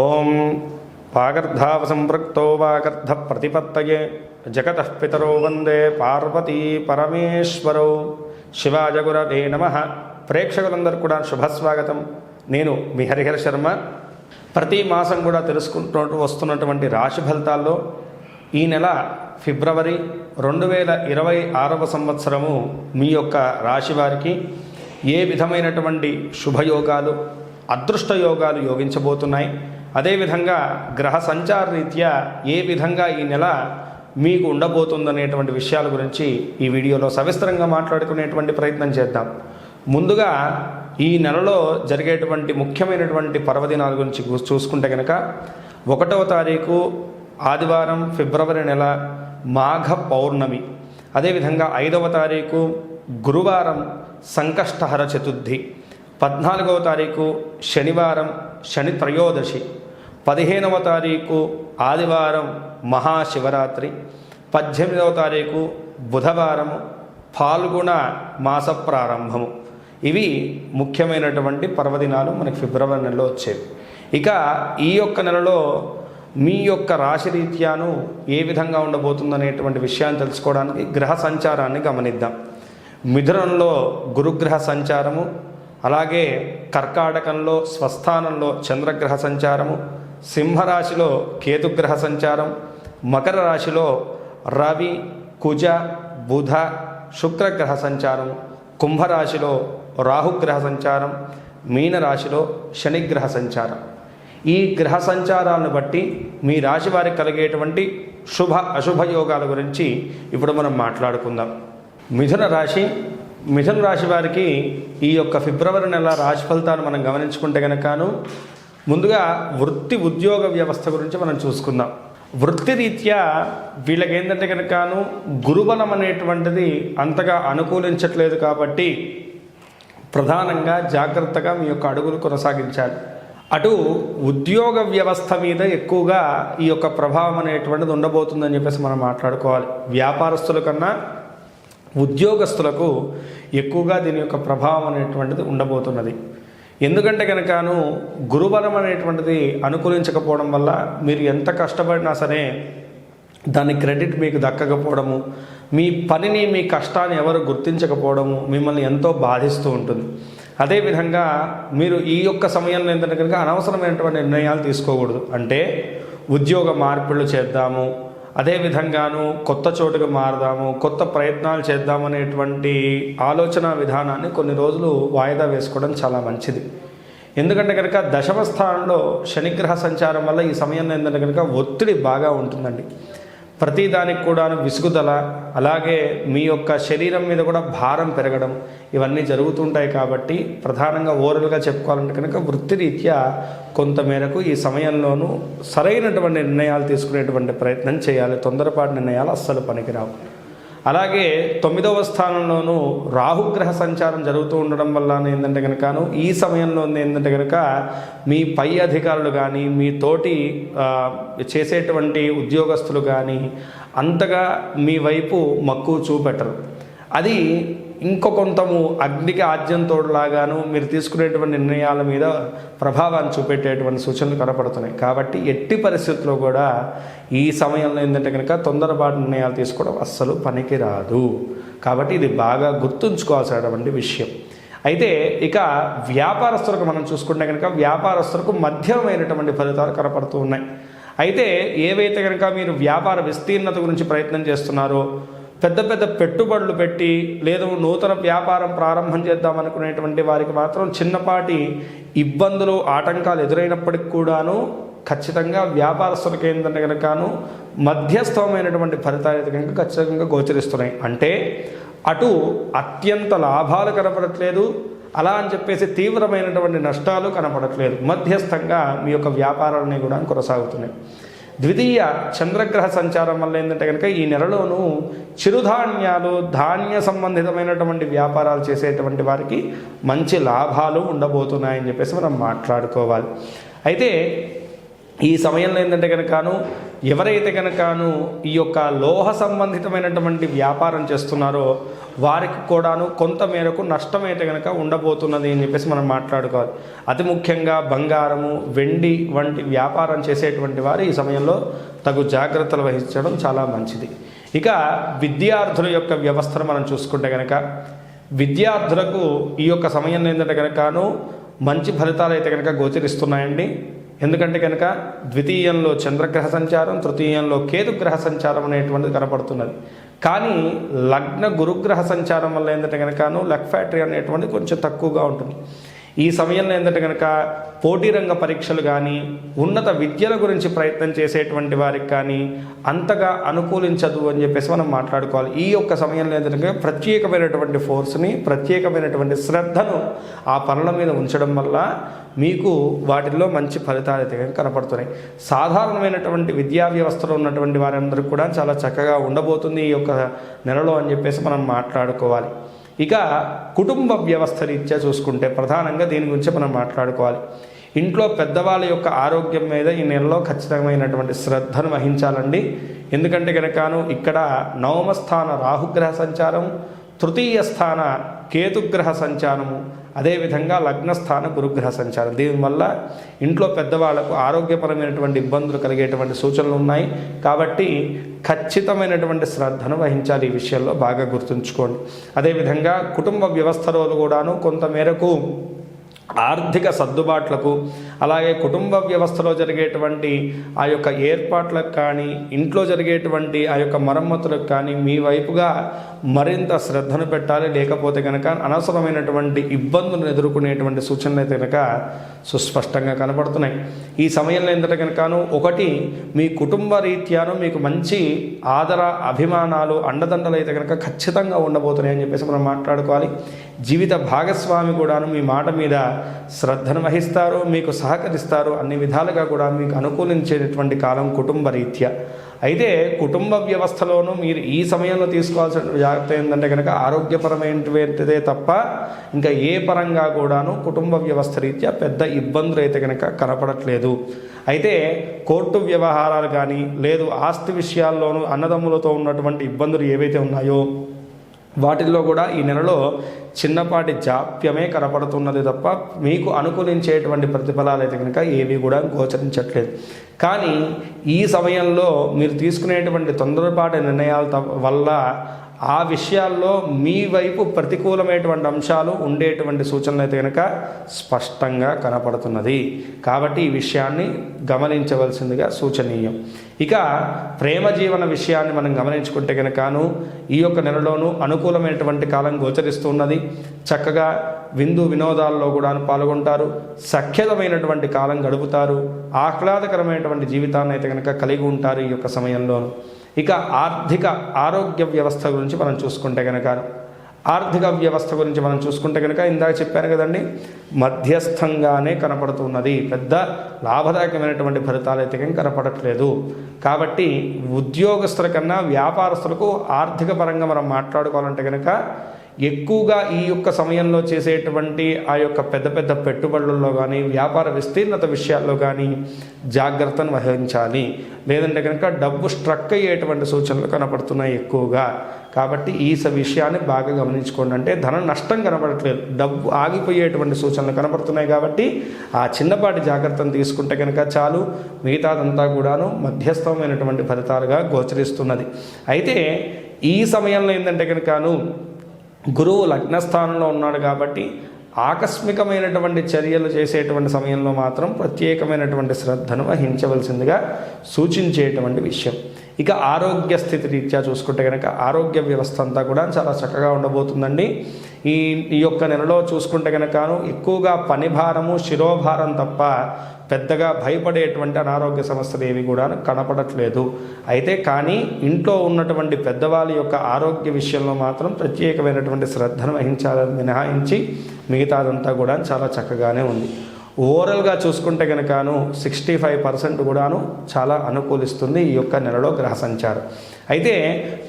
ఓం వాగర్ధావసంపృక్తో వాగర్ధ ప్రతిపత్తయే జగతః పితరో వందే పార్వతీ పరమేశ్వరౌ. శివాయ గురవే నమః. ప్రేక్షకులందరూ కూడా శుభస్వాగతం. నేను మీ హరిహర శర్మ. ప్రతి మాసం కూడా తెలుసుకుంటూ వస్తున్నటువంటి రాశి ఫలితాల్లో ఈ నెల ఫిబ్రవరి 2026 సంవత్సరము మీ యొక్క రాశి వారికి ఏ విధమైనటువంటి శుభయోగాలు అదృష్ట యోగాలు యోగించబోతున్నాయి, అదేవిధంగా గ్రహ సంచార రీత్యా ఏ విధంగా ఈ నెల మీకు ఉండబోతుందనేటువంటి విషయాల గురించి ఈ వీడియోలో సవిస్తరంగా మాట్లాడుకునేటువంటి ప్రయత్నం చేద్దాం. ముందుగా ఈ నెలలో జరిగేటువంటి ముఖ్యమైనటువంటి పర్వదినాల గురించి చూసుకుంటే కనుక 1వ తారీఖు ఆదివారం ఫిబ్రవరి నెల మాఘ పౌర్ణమి, అదేవిధంగా 5వ తారీఖు గురువారం సంకష్టహర చతుర్థి, 14వ తారీఖు శనివారం శని త్రయోదశి, 15వ తారీఖు ఆదివారం మహాశివరాత్రి, 18వ తారీఖు బుధవారము ఫాల్గుణ మాస ప్రారంభము. ఇవి ముఖ్యమైనటువంటి పర్వదినాలు మనకి ఫిబ్రవరి నెలలో వచ్చేవి. ఇక ఈ యొక్క నెలలో మీ యొక్క రాశి రీత్యాను ఏ విధంగా ఉండబోతుందనేటువంటి విషయాన్ని తెలుసుకోవడానికి గ్రహ సంచారాన్ని గమనిద్దాం. మిథునంలో గురుగ్రహ సంచారము, అలాగే కర్కాటకంలో స్వస్థానంలో చంద్రగ్రహ సంచారము, సింహరాశిలో కేతుగ్రహ సంచారం, మకర రాశిలో రవి కుజ బుధ శుక్రగ్రహ సంచారం, కుంభరాశిలో రాహుగ్రహ సంచారం, మీనరాశిలో శనిగ్రహ సంచారం. ఈ గ్రహ సంచారాలను బట్టి మీ రాశి వారికి కలిగేటువంటి శుభ అశుభ యోగాల గురించి ఇప్పుడు మనం మాట్లాడుకుందాం. మిథున రాశి వారికి ఈ యొక్క ఫిబ్రవరి నెల రాశి ఫలితాలు మనం గమనించుకుంటే కనుకను ముందుగా వృత్తి ఉద్యోగ వ్యవస్థ గురించి మనం చూసుకుందాం. వృత్తి రీత్యా వీళ్ళకి ఏంటంటే కనుకను గురుబలం అనేటువంటిది అంతగా అనుకూలించట్లేదు కాబట్టి ప్రధానంగా జాగ్రత్తగా మీ యొక్క అడుగులు కొనసాగించాలి. అటు ఉద్యోగ వ్యవస్థ మీద ఎక్కువగా ఈ యొక్క ప్రభావం అనేటువంటిది ఉండబోతుందని చెప్పేసి మనం మాట్లాడుకోవాలి. వ్యాపారస్తుల కన్నా ఉద్యోగస్తులకు ఎక్కువగా దీని యొక్క ప్రభావం అనేటువంటిది ఉండబోతున్నది. ఎందుకంటే కనుకను గురుబలం అనేటువంటిది అనుకూలించకపోవడం వల్ల మీరు ఎంత కష్టపడినా సరే దాని క్రెడిట్ మీకు దక్కకపోవడము, మీ పనిని మీ కష్టాన్ని ఎవరు గుర్తించకపోవడము మిమ్మల్ని ఎంతో బాధిస్తూ ఉంటుంది. అదేవిధంగా మీరు ఈ యొక్క సమయంలో ఏంటంటే కనుక అనవసరమైనటువంటి నిర్ణయాలు తీసుకోకూడదు. అంటే ఉద్యోగ మార్పులు చేద్దాము, అదేవిధంగాను కొత్త చోటుకు మారదాము, కొత్త ప్రయత్నాలు చేద్దాము అనేటువంటి ఆలోచన విధానాన్ని కొన్ని రోజులు వాయిదా వేసుకోవడం చాలా మంచిది. ఎందుకంటే కనుక దశమ స్థానంలో శనిగ్రహ సంచారం వల్ల ఈ సమయంలో ఏంటంటే కనుక ఒత్తిడి బాగా ఉంటుందండి. ప్రతిదానికి కూడా విసుగుదల, అలాగే మీ యొక్క శరీరం మీద కూడా భారం పెరగడం ఇవన్నీ జరుగుతుంటాయి. కాబట్టి ప్రధానంగా ఓవరాల్గా చెప్పుకోవాలంటే కనుక వృత్తిరీత్యా కొంతమేరకు ఈ సమయంలోనూ సరైనటువంటి నిర్ణయాలు తీసుకునేటువంటి ప్రయత్నం చేయాలి. తొందరపాటు నిర్ణయాలు అస్సలు పనికిరావు. అలాగే 9వ స్థానంలోనూ రాహుగ్రహ సంచారం జరుగుతూ ఉండడం వల్ల ఏంటంటే కనుకను ఈ సమయంలో ఏంటంటే కనుక మీ పై అధికారులు కానీ మీ తోటి చేసేటువంటి ఉద్యోగస్తులు కానీ అంతగా మీ వైపు మక్కువ చూపెట్టరు. అది ఇంకొంతము అగ్నికి ఆజ్యంతోడులాగాను మీరు తీసుకునేటువంటి నిర్ణయాల మీద ప్రభావాన్ని చూపెట్టేటువంటి సూచనలు కనపడుతున్నాయి. కాబట్టి ఎట్టి పరిస్థితుల్లో కూడా ఈ సమయంలో ఏంటంటే కనుక తొందరపాటు నిర్ణయాలు తీసుకోవడం అస్సలు పనికి రాదు. కాబట్టి ఇది బాగా గుర్తుంచుకోవాల్సినటువంటి విషయం. అయితే ఇక వ్యాపారస్తులకు మనం చూసుకుంటే కనుక వ్యాపారస్తులకు మధ్యమైనటువంటి ఫలితాలు కనపడుతూ ఉన్నాయి. అయితే ఏవైతే కనుక మీరు వ్యాపార విస్తీర్ణత గురించి ప్రయత్నం చేస్తున్నారో, పెద్ద పెద్ద పెట్టుబడులు పెట్టి లేదు నూతన వ్యాపారం ప్రారంభం చేద్దాం అనుకునేటువంటి వారికి మాత్రం చిన్నపాటి ఇబ్బందులు ఆటంకాలు ఎదురైనప్పటికి కూడాను ఖచ్చితంగా వ్యాపారస్తులకు ఏంటంటే కనుకను మధ్యస్థమైనటువంటి ఫలితాలు అయితే కనుక ఖచ్చితంగా గోచరిస్తున్నాయి. అంటే అటు అత్యంత లాభాలు కనపడట్లేదు, అలా అని చెప్పేసి తీవ్రమైనటువంటి నష్టాలు కనపడట్లేదు. మధ్యస్థంగా మీ యొక్క వ్యాపారాలని కూడా కొనసాగుతున్నాయి. ద్వితీయ చంద్రగ్రహ సంచారం వల్ల ఏంటంటే కనుక ఈ నెలలోనూ చిరుధాన్యాలు ధాన్య సంబంధితమైనటువంటి వ్యాపారాలు చేసేటువంటి వారికి మంచి లాభాలు ఉండబోతున్నాయని చెప్పేసి మనం మాట్లాడుకోవాలి. అయితే ఈ సమయంలో ఏంటంటే కనుకను ఎవరైతే కనుకను ఈ యొక్క లోహ సంబంధితమైనటువంటి వ్యాపారం చేస్తున్నారో వారికి కూడాను కొంత మేరకు నష్టం అయితే కనుక ఉండబోతున్నది అని చెప్పేసి మనం మాట్లాడుకోవాలి. అతి ముఖ్యంగా బంగారము, వెండి వంటి వ్యాపారం చేసేటువంటి వారు ఈ సమయంలో తగు జాగ్రత్తలు వహించడం చాలా మంచిది. ఇక విద్యార్థుల యొక్క వ్యవస్థను మనం చూసుకుంటే కనుక విద్యార్థులకు ఈ యొక్క సమయంలో ఏంటంటే కనుకను మంచి ఫలితాలు అయితే కనుక గోచరిస్తున్నాయండి. ఎందుకంటే కనుక ద్వితీయంలో చంద్రగ్రహ సంచారం, తృతీయంలో కేతుగ్రహ సంచారం అనేటువంటిది కనపడుతున్నది. కానీ లగ్న గురుగ్రహ సంచారం వల్ల ఏంటంటే కనుకను లక్ ఫ్యాక్టరీ అనేటువంటిది కొంచెం తక్కువగా ఉంటుంది. ఈ సమయంలో ఏంటంటే కనుక పోటీ రంగ పరీక్షలు కానీ ఉన్నత విద్యల గురించి ప్రయత్నం చేసేటువంటి వారికి కానీ అంతగా అనుకూలించదు అని చెప్పేసి మనం మాట్లాడుకోవాలి. ఈ యొక్క సమయంలో ఏంటంటే ప్రత్యేకమైనటువంటి ఫోర్స్ని, ప్రత్యేకమైనటువంటి శ్రద్ధను ఆ పనుల మీద ఉంచడం వల్ల మీకు వాటిల్లో మంచి ఫలితాలు అయితే కనపడుతున్నాయి. సాధారణమైనటువంటి విద్యా వ్యవస్థలో ఉన్నటువంటి వారందరికీ కూడా చాలా చక్కగా ఉండబోతుంది ఈ యొక్క నెలలో అని చెప్పేసి మనం మాట్లాడుకోవాలి. ఇక కుటుంబ వ్యవస్థ రీత్యా చూసుకుంటే ప్రధానంగా దీని గురించి మనం మాట్లాడుకోవాలి. ఇంట్లో పెద్దవాళ్ళ యొక్క ఆరోగ్యం మీద ఈ నెలలో ఖచ్చితమైనటువంటి శ్రద్ధను వహించాలండి. ఎందుకంటే కనుకను ఇక్కడ నవమ స్థాన రాహుగ్రహ సంచారం, తృతీయ స్థాన కేతుగ్రహ సంచారము, అదేవిధంగా లగ్నస్థాన గురుగ్రహ సంచారం. దీనివల్ల ఇంట్లో పెద్దవాళ్లకు ఆరోగ్యపరమైనటువంటి ఇబ్బందులు కలిగేటువంటి సూచనలు ఉన్నాయి. కాబట్టి ఖచ్చితమైనటువంటి శ్రద్ధను వహించాలి. ఈ విషయంలో బాగా గుర్తుంచుకోండి. అదేవిధంగా కుటుంబ వ్యవస్థలో కూడాను కొంత మేరకు ఆర్థిక సర్దుబాట్లకు, అలాగే కుటుంబ వ్యవస్థలో జరిగేటువంటి ఆ యొక్క ఏర్పాట్లకు కానీ, ఇంట్లో జరిగేటువంటి ఆ యొక్క మరమ్మతులకు కానీ మీ వైపుగా మరింత శ్రద్ధను పెట్టాలి. లేకపోతే కనుక అనవసరమైనటువంటి ఇబ్బందులను ఎదుర్కొనేటువంటి సూచనలు అయితే కనుక సుస్పష్టంగా కనబడుతున్నాయి. ఈ సమయంలో ఏంటంటే కనుకను ఒకటి మీ కుటుంబ రీత్యాను మీకు మంచి ఆదర అభిమానాలు, అండదండలు అయితే కనుక ఖచ్చితంగా ఉండబోతున్నాయి అని చెప్పేసి మనం మాట్లాడుకోవాలి. జీవిత భాగస్వామి కూడాను మీ మాట మీద శ్రద్ధను వహిస్తారు, మీకు సహకరిస్తారు. అన్ని విధాలుగా కూడా మీకు అనుకూలించేటటువంటి కాలం కుటుంబ రీత్యా. అయితే కుటుంబ వ్యవస్థలోనూ మీరు ఈ సమయంలో తీసుకోవాల్సిన జాగ్రత్త ఏంటంటే కనుక ఆరోగ్యపరమైనటువంటిదే తప్ప ఇంకా ఏ పరంగా కూడాను కుటుంబ వ్యవస్థ రీత్యా పెద్ద ఇబ్బందులు అయితే కనుక కనపడట్లేదు. అయితే కోర్టు వ్యవహారాలు కానీ, లేదు ఆస్తి విషయాల్లోనూ అన్నదమ్ములతో ఉన్నటువంటి ఇబ్బందులు ఏవైతే ఉన్నాయో వాటిల్లో కూడా ఈ నెలలో చిన్నపాటి జాప్యమే కనపడుతున్నది తప్ప మీకు అనుకూలించేటువంటి ప్రతిఫలాలు అయితే కనుక ఏవి కూడా గోచరించట్లేదు. కానీ ఈ సమయంలో మీరు తీసుకునేటువంటి తొందరపాటి నిర్ణయాల వల్ల ఆ విషయాల్లో మీ వైపు ప్రతికూలమైనటువంటి అంశాలు ఉండేటువంటి సూచనలు అయితే కనుక స్పష్టంగా కనపడుతున్నది. కాబట్టి ఈ విషయాన్ని గమనించవలసిందిగా సూచనీయం. ఇక ప్రేమ జీవన విషయాన్ని మనం గమనించుకుంటే కనుకను ఈ యొక్క నెలలోనూ అనుకూలమైనటువంటి కాలం గోచరిస్తున్నది. చక్కగా విందు వినోదాల్లో కూడా పాల్గొంటారు, సఖ్యతమైనటువంటి కాలం గడుపుతారు, ఆహ్లాదకరమైనటువంటి జీవితాన్ని అయితే కనుక కలిగి ఉంటారు ఈ యొక్క సమయంలోనూ. ఇక ఆరోగ్య వ్యవస్థ గురించి మనం చూసుకుంటే కనుక ఆర్థిక వ్యవస్థ గురించి మనం చూసుకుంటే కనుక ఇందాక చెప్పాను కదండి, మధ్యస్థంగానే కనపడుతున్నది. పెద్ద లాభదాయకమైనటువంటి ఫలితాలు అయితే కనపడట్లేదు. కాబట్టి ఉద్యోగస్తుల కన్నా వ్యాపారస్తులకు ఆర్థిక పరంగా మనం మాట్లాడుకోవాలంటే కనుక ఎక్కువగా ఈ యొక్క సమయంలో చేసేటువంటి ఆ యొక్క పెద్ద పెద్ద పెట్టుబడుల్లో కానీ, వ్యాపార విస్తీర్ణత విషయాల్లో కానీ జాగ్రత్తను వహించాలి. లేదంటే కనుక డబ్బు స్ట్రక్ అయ్యేటువంటి సూచనలు కనపడుతున్నాయి ఎక్కువగా. కాబట్టి ఈ విషయాన్ని బాగా గమనించుకోండి. అంటే ధన నష్టం కనపడట్లేదు, డబ్బు ఆగిపోయేటువంటి సూచనలు కనపడుతున్నాయి. కాబట్టి ఆ చిన్నపాటి జాగ్రత్తను తీసుకుంటే కనుక చాలు. మిగతాదంతా కూడాను మధ్యస్థమైనటువంటి ఫలితాలుగా గోచరిస్తున్నది. అయితే ఈ సమయంలో ఏంటంటే కనుకను గురువు లగ్నస్థానంలో ఉన్నాడు కాబట్టి ఆకస్మికమైనటువంటి చర్యలు చేసేటువంటి సమయంలో మాత్రం ప్రత్యేకమైనటువంటి శ్రద్ధను వహించవలసిందిగా సూచించేటువంటి విషయం. ఇక ఆరోగ్య స్థితి రీత్యా చూసుకుంటే కనుక ఆరోగ్య వ్యవస్థ అంతా కూడా చాలా చక్కగా ఉండబోతుందండి. ఈ యొక్క నెలలో చూసుకుంటే కనుకను ఎక్కువగా పనిభారము, శిరోభారం తప్ప పెద్దగా భయపడేటువంటి అనారోగ్య సమస్యలు ఏవి కూడా కనపడట్లేదు. అయితే కానీ ఇంట్లో ఉన్నటువంటి పెద్దవాళ్ళ యొక్క ఆరోగ్య విషయంలో మాత్రం ప్రత్యేకమైనటువంటి శ్రద్ధను వహించాలని మినహాయించి మిగతాదంతా కూడా చాలా చక్కగానే ఉంది. ఓవరాల్గా చూసుకుంటే కనుకను 65% కూడాను చాలా అనుకూలిస్తుంది ఈ యొక్క నెలలో గ్రహ సంచారం. అయితే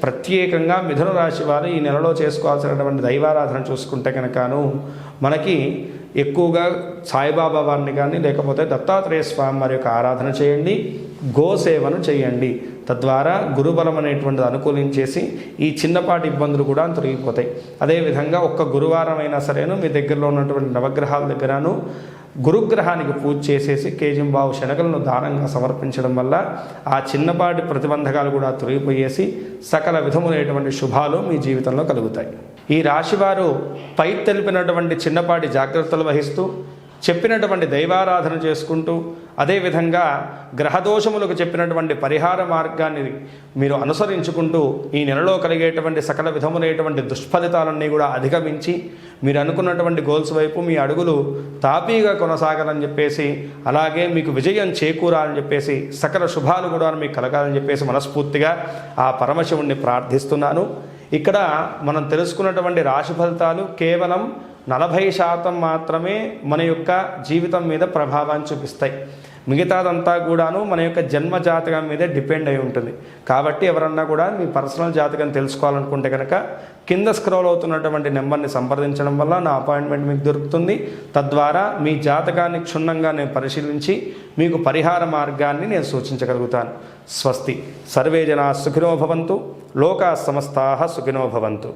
ప్రత్యేకంగా మిథున రాశి వారు ఈ నెలలో చేసుకోవాల్సినటువంటి దైవారాధన చూసుకుంటే కనుకను మనకి ఎక్కువగా సాయిబాబా వారిని కానీ లేకపోతే దత్తాత్రేయ స్వామి వారి యొక్క ఆరాధన చేయండి, గోసేవను చేయండి. తద్వారా గురుబలం అనేటువంటిది అనుకూలించేసి ఈ చిన్నపాటి ఇబ్బందులు కూడా తొలగిపోతాయి. అదేవిధంగా ఒక్క గురువారం అయినా సరేను మీ దగ్గరలో ఉన్నటువంటి నవగ్రహాల దగ్గరను గురుగ్రహానికి పూజ చేసేసి కేజింబావు శనగలను దానంగా సమర్పించడం వల్ల ఆ చిన్నపాటి ప్రతిబంధకాలు కూడా తొలగిపోయేసి సకల విధములైనటువంటి శుభాలు మీ జీవితంలో కలుగుతాయి. ఈ రాశివారు పై తెలిపినటువంటి చిన్నపాటి జాగ్రత్తలు వహిస్తూ చెప్పినటువంటి దైవారాధన చేసుకుంటూ అదేవిధంగా గ్రహదోషములకు చెప్పినటువంటి పరిహార మార్గాన్ని మీరు అనుసరించుకుంటూ ఈ నెలలో కలిగేటువంటి సకల విధములైనటువంటి దుష్ఫలితాలన్నీ కూడా అధిగమించి మీరు అనుకున్నటువంటి గోల్స్ వైపు మీ అడుగులు తాపీగా కొనసాగాలని చెప్పేసి, అలాగే మీకు విజయం చేకూరాలని చెప్పేసి, సకల శుభాలు కూడా మీకు కలగాలని చెప్పేసి మనస్ఫూర్తిగా ఆ పరమశివుణ్ణి ప్రార్థిస్తున్నాను. ఇక్కడ మనం తెలుసుకున్నటువంటి రాశి ఫలితాలు కేవలం 40% మాత్రమే మన యొక్క జీవితం మీద ప్రభావాన్ని చూపిస్తాయి. మిగతాదంతా కూడాను మన యొక్క జన్మ జాతకం మీదే డిపెండ్ అయి ఉంటుంది. కాబట్టి ఎవరన్నా కూడా మీ పర్సనల్ జాతకం తెలుసుకోవాలనుకుంటే కనుక కింద స్క్రోల్ అవుతున్నటువంటి నెంబర్ని సంప్రదించడం వల్ల నా అపాయింట్మెంట్ మీకు దొరుకుతుంది. తద్వారా మీ జాతకాన్ని క్షుణ్ణంగా నేను పరిశీలించి మీకు పరిహార మార్గాన్ని నేను సూచించగలుగుతాను. స్వస్తి. సర్వే జనా సుఖినో భవంతు. లోకా సమస్తాః సుఖినో భవంతు.